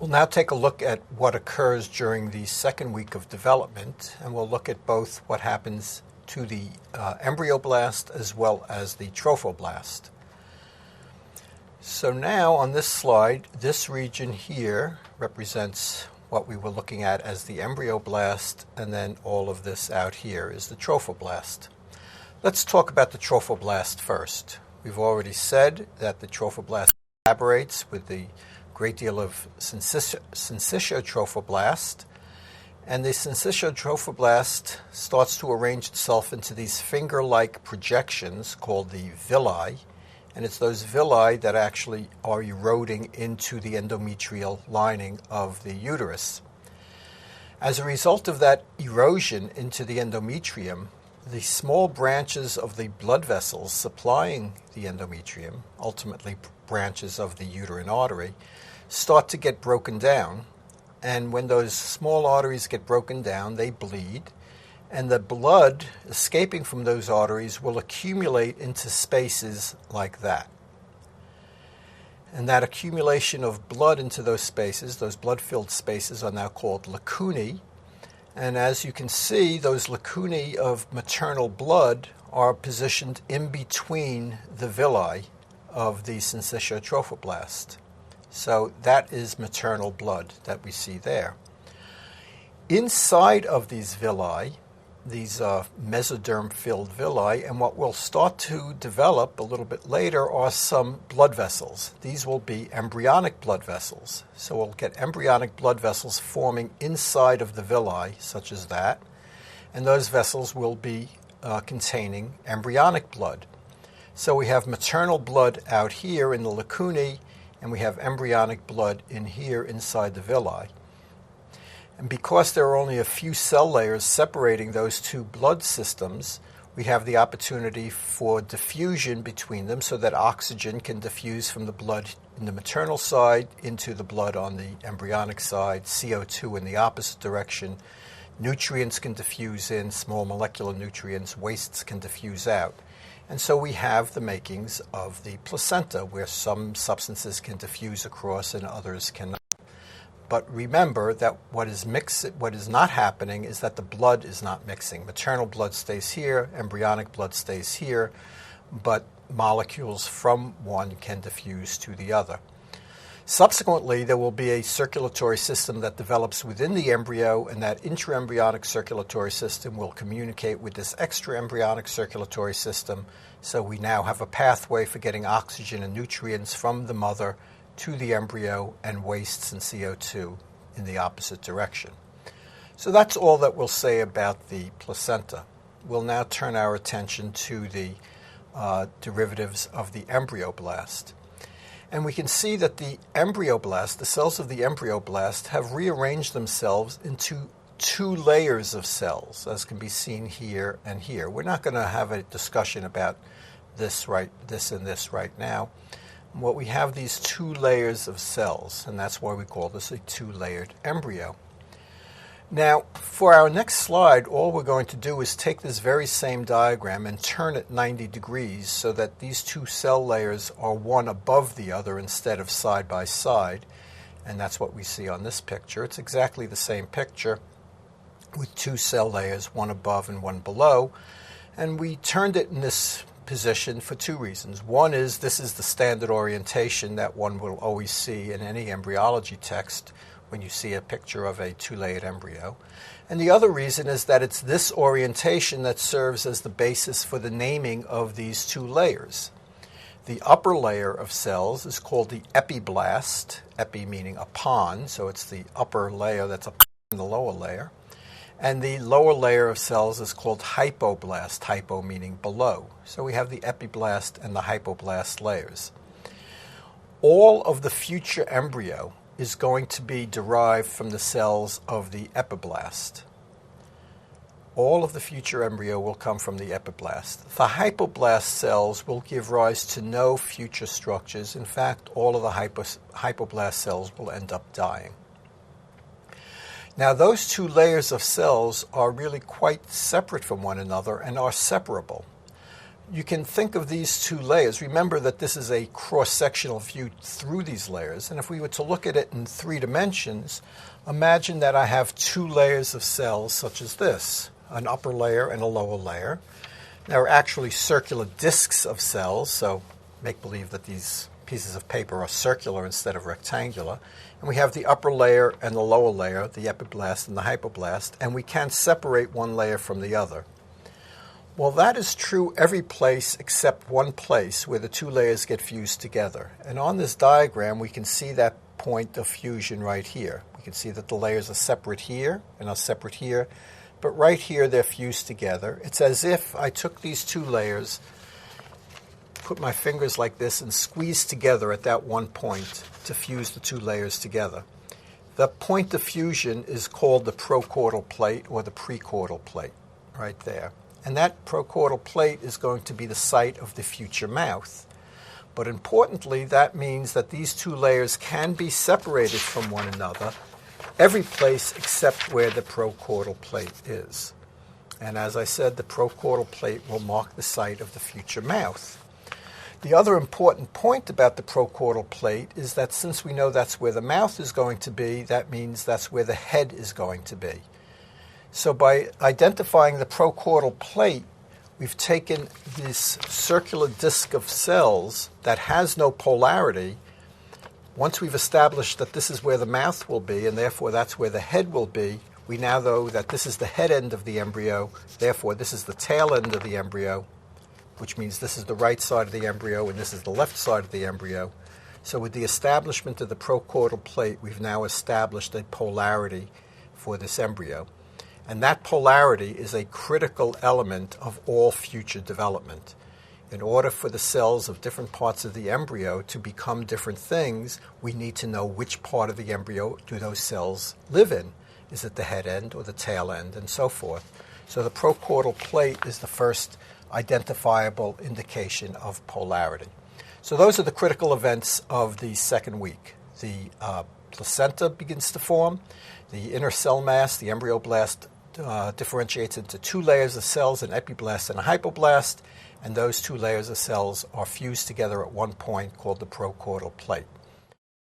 We'll now take a look at what occurs during the second week of development, and we'll look at both what happens to the embryoblast as well as the trophoblast. So now on this slide, this region here represents what we were looking at as the embryoblast, and then all of this out here is the trophoblast. Let's talk about the trophoblast first. We've already said that the trophoblast collaborates with the great deal of syncytiotrophoblast, and the syncytiotrophoblast starts to arrange itself into these finger-like projections called the villi, and it's those villi that actually are eroding into the endometrial lining of the uterus. As a result of that erosion into the endometrium, the small branches of the blood vessels supplying the endometrium, ultimately branches of the uterine artery, start to get broken down. And when those small arteries get broken down, they bleed, and the blood escaping from those arteries will accumulate into spaces like that. And that accumulation of blood into those spaces, those blood-filled spaces, are now called lacunae. And as you can see, those lacunae of maternal blood are positioned in between the villi of the syncytiotrophoblast. So that is maternal blood that we see there. Inside of these villi, these mesoderm-filled villi, and what will start to develop a little bit later are some blood vessels. These will be embryonic blood vessels. So we'll get embryonic blood vessels forming inside of the villi, such as that, and those vessels will be containing embryonic blood. So we have maternal blood out here in the lacunae, and we have embryonic blood in here inside the villi. And because there are only a few cell layers separating those two blood systems, we have the opportunity for diffusion between them so that oxygen can diffuse from the blood in the maternal side into the blood on the embryonic side, CO2 in the opposite direction. Nutrients can diffuse in, small molecular nutrients, wastes can diffuse out. And so we have the makings of the placenta, where some substances can diffuse across and others cannot. But remember that what is not happening is that the blood is not mixing. Maternal blood stays here, embryonic blood stays here, but molecules from one can diffuse to the other. Subsequently, there will be a circulatory system that develops within the embryo, and that intraembryonic circulatory system will communicate with this extraembryonic circulatory system. So we now have a pathway for getting oxygen and nutrients from the mother to the embryo, and wastes and CO2 in the opposite direction. So that's all that we'll say about the placenta. We'll now turn our attention to the derivatives of the embryoblast. And we can see that the embryoblast, the cells of the embryoblast, have rearranged themselves into two layers of cells, as can be seen here and here. We're not going to have a discussion about this and this right now. What we have these two layers of cells, and that's why we call this a two-layered embryo. Now, for our next slide, all we're going to do is take this very same diagram and turn it 90 degrees so that these two cell layers are one above the other instead of side by side. And that's what we see on this picture. It's exactly the same picture with two cell layers, one above and one below. And we turned it in this position for two reasons. One is this is the standard orientation that one will always see in any embryology text when you see a picture of a two-layered embryo. And the other reason is that it's this orientation that serves as the basis for the naming of these two layers. The upper layer of cells is called the epiblast, epi meaning upon, so it's the upper layer that's upon the lower layer. And the lower layer of cells is called hypoblast, hypo meaning below. So we have the epiblast and the hypoblast layers. All of the future embryo is going to be derived from the cells of the epiblast. All of the future embryo will come from the epiblast. The hypoblast cells will give rise to no future structures. In fact, all of the hypoblast cells will end up dying. Now, those two layers of cells are really quite separate from one another and are separable. you can think of these two layers. Remember that this is a cross-sectional view through these layers. And if we were to look at it in 3 dimensions, imagine that I have 2 layers of cells such as this, an upper layer and a lower layer. They're actually circular discs of cells, so make believe that these pieces of paper are circular instead of rectangular. And we have the upper layer and the lower layer, the epiblast and the hypoblast, and we can't separate one layer from the other. Well, that is true every place except one place where the 2 layers get fused together. And on this diagram, we can see that point of fusion right here. We can see that the layers are separate here and are separate here, but right here they're fused together. It's as if I took these 2 layers, put my fingers like this, and squeezed together at that one point to fuse the 2 layers together. The point of fusion is called the procaudal plate or the precaudal plate, right there. And that procaudal plate is going to be the site of the future mouth. But importantly, that means that these 2 layers can be separated from one another every place except where the procaudal plate is. And as I said, the procaudal plate will mark the site of the future mouth. The other important point about the procaudal plate is that since we know that's where the mouth is going to be, that means that's where the head is going to be. So by identifying the procaudal plate, we've taken this circular disc of cells that has no polarity. Once we've established that this is where the mouth will be, and therefore that's where the head will be, we now know that this is the head end of the embryo, therefore this is the tail end of the embryo, which means this is the right side of the embryo and this is the left side of the embryo. So with the establishment of the procaudal plate, we've now established a polarity for this embryo. And that polarity is a critical element of all future development. In order for the cells of different parts of the embryo to become different things, we need to know which part of the embryo do those cells live in. Is it the head end or the tail end, and so forth. So the procaudal plate is the first identifiable indication of polarity. So those are the critical events of the 2nd week. The placenta begins to form. The inner cell mass, the embryoblast, differentiates into 2 layers of cells, an epiblast and a hypoblast, and those 2 layers of cells are fused together at one point called the procaudal plate.